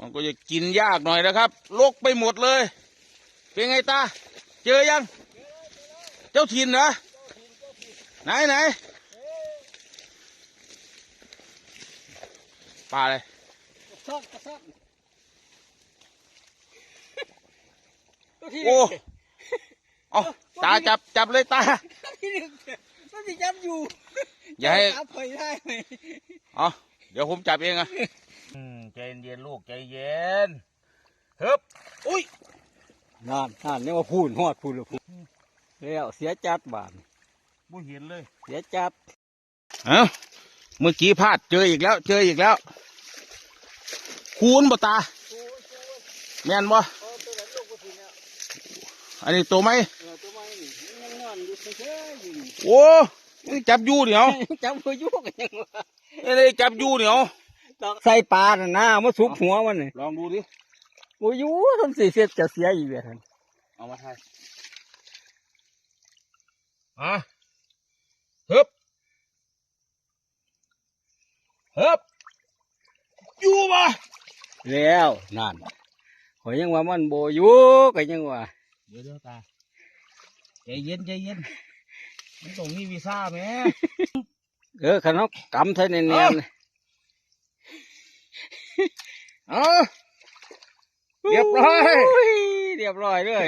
มันก็จะกินยากหน่อยนะครับลกไปหมดเลยเป็นไงตาเจอยังเจ้าถิ่นเหรอไหนปลาอะไรโอ้เอาตาจับเลยตามันจะจับอยู่อย่าให้จับเผยได้ไหมเอาเดี๋ยวผมจับเองอะใจเย็นลูกใจเย็นเฮ้บอุ้ยนั่นนี่ว่าพูดหอดพูดแล้วพูดแล้วเสียจัดบาทไม่เห็นเลยเสียจัดเมื่อกี้พลาดเจออีกแล้วคูณบ่ตาแม่นบ่อันนี้ตัวไหมโอ้จับยูเดี๋ยวจับหัวยูกันยังวะนี่จับยูเดี๋ยวใส่ปลาน่ะนะมาสุบหัวมันเลยลองดูดิหัวยูทำสีเสียจะเสียอีกเลยท่านเอามาถ่ายฮึบยูบ่แล้วนั่นหอยยังว่ามันโบยูกันยังว่าเดี๋ยวตาใจเย็นมันต้องมีวีซ่าไหมขนมกำใส่เนียนเรียบร้อยเลย